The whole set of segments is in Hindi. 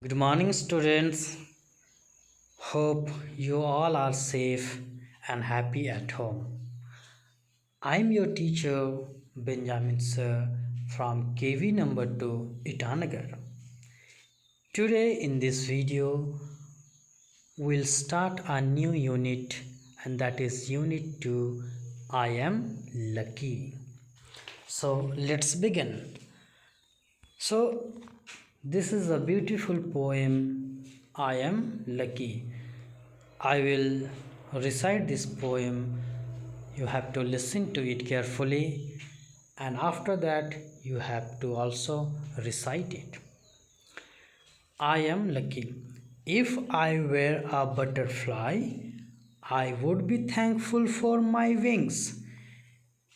Good morning, students. Hope you all are safe and happy at home. I'm your teacher, Benjamin Sir, from KV number 2, Itanagar. Today, in this video, we'll start a new unit, and that is Unit 2 I Am Lucky. So, let's begin. So, this is a beautiful poem, I Am Lucky. I will recite this poem. You have to listen to it carefully, and after that, you have to also recite it. I am lucky. If I were a butterfly, I would be thankful for my wings.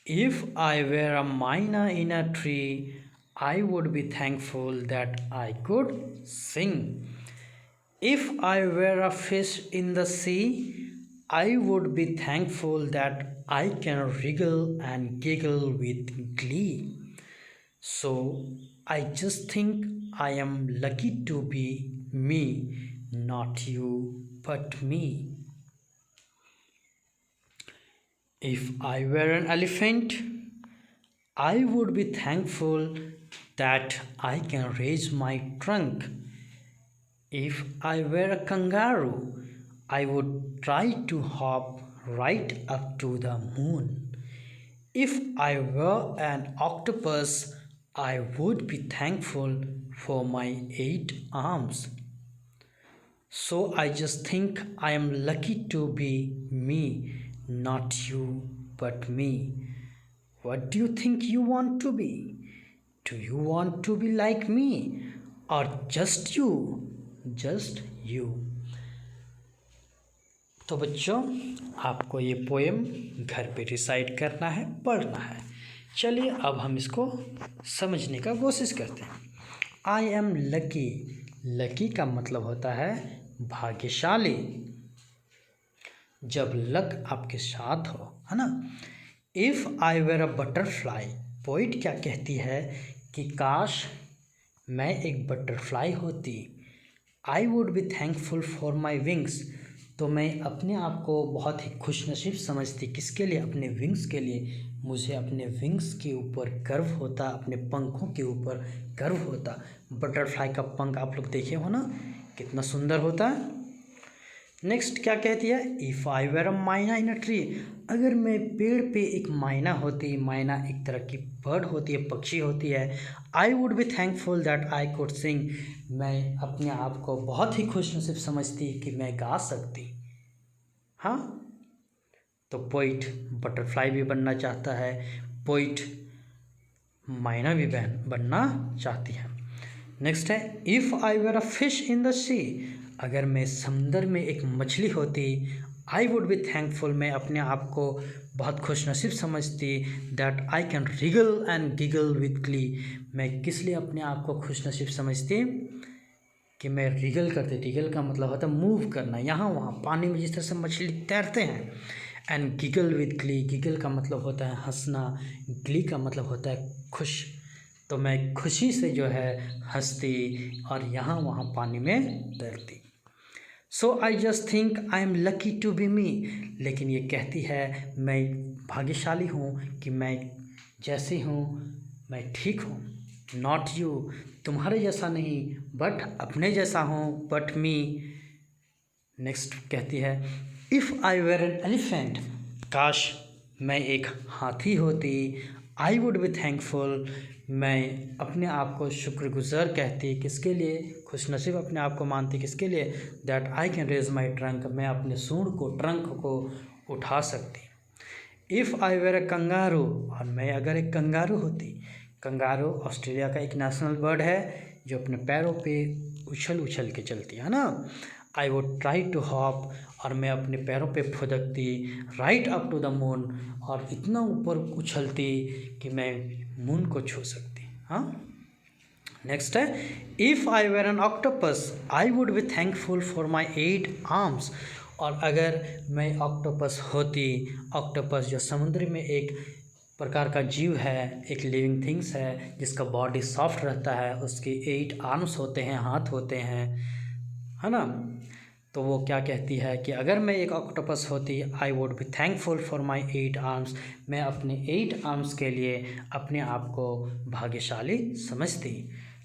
If I were a miner in a tree, I would be thankful that I could sing. If I were a fish in the sea, I would be thankful that I can wriggle and giggle with glee. So I just think I am lucky to be me, not you, but me. If I were an elephant, I would be thankful that I can raise my trunk. If I were a kangaroo, I would try to hop right up to the moon. If I were an octopus, I would be thankful for my 8 arms. So I just think I am lucky to be me, not you, but me. What do you think you want to be? Do you want to be like me? Or just you? Just you. तो बच्चों, आपको ये पोएम घर पे रिसाइट करना है, पढ़ना है। चलिए अब हम इसको समझने का कोशिश करते हैं। आई एम लकी। लकी का मतलब होता है भाग्यशाली। जब लक आपके साथ हो, है ना। If I were a butterfly, poet क्या कहती है कि काश मैं एक बटरफ्लाई होती। I would be thankful for my wings, तो मैं अपने आप को बहुत ही खुशनसीब समझती। किसके लिए? अपने विंग्स के लिए। मुझे अपने विंग्स के ऊपर गर्व होता, अपने पंखों के ऊपर गर्व होता। बटरफ्लाई का पंख आप लोग देखे हो ना, कितना सुंदर होता है। नेक्स्ट क्या कहती है? इफ़ आई वेर अ माइना इन अ ट्री, अगर मैं पेड़ पे एक माइना होती। माइना एक तरह की बर्ड होती है, पक्षी होती है। आई would be thankful that I could sing, मैं अपने आप को बहुत ही खुशनसीब समझती कि मैं गा सकती। हाँ, तो पोइट बटरफ्लाई भी बनना चाहता है, पोइट माइना भी बनना चाहती है। नेक्स्ट है if I were a fish in the sea, अगर मैं समंदर में एक मछली होती। आई वुड बी थैंकफुल, मैं अपने आप को बहुत खुशनसीब समझती। That I can Regal and giggle with Glee, मैं किस लिए अपने आप को खुशनसीब समझती कि मैं रिगल करती। रिगल का मतलब होता है मूव करना, यहाँ वहाँ पानी में जिस तरह से मछली तैरते हैं। And giggle with Glee, giggle का मतलब होता है हंसना, ग्ली का मतलब होता है खुश। तो मैं खुशी से जो है हंसती और यहाँ वहाँ पानी में तैरती। So I just think I am lucky to be me, लेकिन ये कहती है मैं भाग्यशाली हूँ कि मैं जैसी हूँ मैं ठीक हूँ। नॉट यू, तुम्हारे जैसा नहीं, बट अपने जैसा हूँ, बट मी। नेक्स्ट कहती है if I were an elephant, काश मैं एक हाथी होती। आई वुड बी थैंकफुल, मैं अपने आप को शुक्रगुजार कहती। किसके लिए? खुशनसीब अपने आप को मानती। किसके लिए? That I can raise my trunk, मैं अपने सूंड को, ट्रंक को उठा सकती। If I were a kangaroo, और मैं अगर एक कंगारू होती। कंगारू ऑस्ट्रेलिया का एक नेशनल बर्ड है जो अपने पैरों पे उछल उछल के चलती है ना। I would try to hop, और मैं अपने पैरों पे फुदकती। Right up to the moon, और इतना ऊपर उछलती कि मैं मून को छू सकती। हाँ, नेक्स्ट है if I were an octopus, I would be thankful for my 8 arms, और अगर मैं ऑक्टोपस होती। ऑक्टोपस जो समुद्र में एक प्रकार का जीव है, एक लिविंग थिंग्स है जिसका बॉडी सॉफ्ट रहता है, उसके 8 आर्म्स होते हैं, हाथ होते हैं, है ना। तो वो क्या कहती है कि अगर मैं एक ऑक्टोपस होती, I would be thankful for my 8 arms, मैं अपने 8 आर्म्स के लिए अपने आप को भाग्यशाली समझती।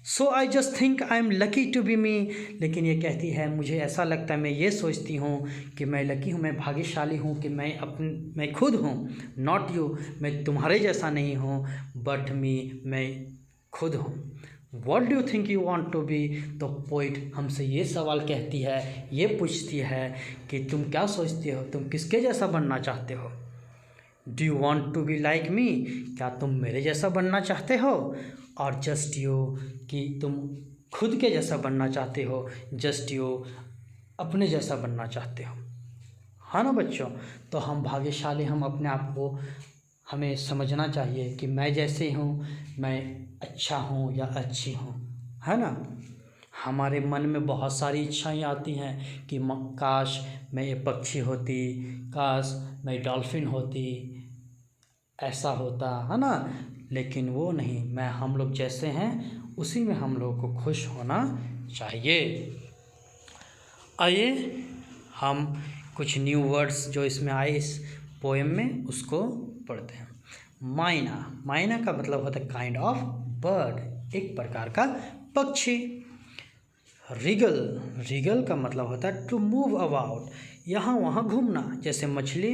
So I just think I am lucky to be me. लेकिन ये कहती है मुझे ऐसा लगता है, मैं ये सोचती हूँ कि मैं लकी हूँ, मैं भाग्यशाली हूँ कि मैं खुद हूँ, नॉट यू, मैं तुम्हारे जैसा नहीं हूँ, बट मी, मैं खुद हूँ। What do you think you want to be. तो पोइट हमसे ये सवाल कहती है, ये पूछती है कि तुम क्या सोचते हो, तुम किसके जैसा बनना चाहते हो। Do you want to be like me, क्या तुम मेरे जैसा बनना चाहते हो, और जस्ट यू, कि तुम खुद के जैसा बनना चाहते हो, जस्ट यू, अपने जैसा बनना चाहते हो, हाँ ना बच्चों। तो हम भाग्यशाली, हम अपने आप को हमें समझना चाहिए कि मैं जैसे हूँ, मैं अच्छा हूँ या अच्छी हूँ, है ना। हमारे मन में बहुत सारी इच्छाएं आती हैं कि काश मैं एक पक्षी होती, काश मैं डॉल्फिन होती, ऐसा होता, है ना। लेकिन वो नहीं, हम लोग जैसे हैं उसी में हम लोग को खुश होना चाहिए। आइए हम कुछ न्यू वर्ड्स जो इसमें आए इस पोएम में उसको पढ़ते हैं। माइना, माइना का मतलब होता है काइंड ऑफ बर्ड, एक प्रकार का पक्षी। रिगल, रिगल का मतलब होता है टू मूव अबाउट, यहाँ वहाँ घूमना, जैसे मछली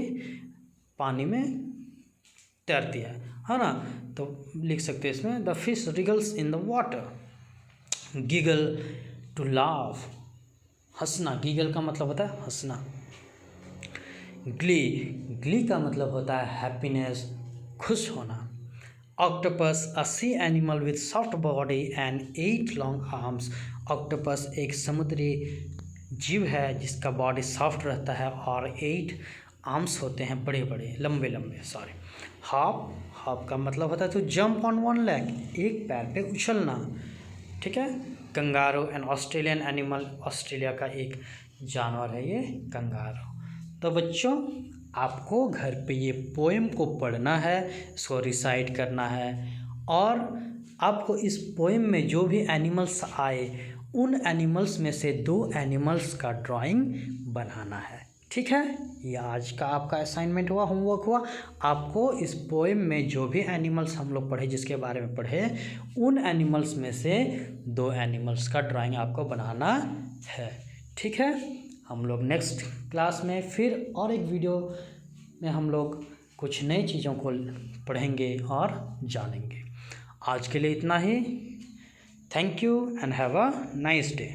पानी में तैरती है ना। तो लिख सकते हैं इसमें the fish wriggles in the water. Giggle, to laugh, हंसना, गीगल का मतलब होता है हंसना। ग्ली, ग्ली का मतलब होता है हैप्पीनेस, खुश होना। Octopus, a sea animal with soft body and 8 long arms. Octopus एक समुद्री जीव है जिसका बॉडी सॉफ्ट रहता है और 8 आर्म्स होते हैं, बड़े बड़े लंबे लंबे, सॉरी। हॉप, हॉप का मतलब होता है to jump on one leg, एक पैर पे उछलना, ठीक है। Kangaroo, an Australian animal, Australia का एक जानवर है ये कंगारू। तो बच्चों आपको घर पे ये पोएम को पढ़ना है, इसको रिसाइट करना है, और आपको इस पोएम में जो भी एनिमल्स आए उन एनिमल्स में से 2 एनिमल्स का ड्राइंग बनाना है, ठीक है। ये आज का आपका असाइनमेंट हुआ, होमवर्क हुआ। आपको इस पोएम में जो भी एनिमल्स हम लोग पढ़े, जिसके बारे में पढ़े, उन एनिमल्स में से 2 एनिमल्स का ड्राइंग आपको बनाना है, ठीक है। हम लोग नेक्स्ट क्लास में फिर और एक वीडियो में हम लोग कुछ नई चीज़ों को पढ़ेंगे और जानेंगे। आज के लिए इतना ही। Thank you and have a nice day.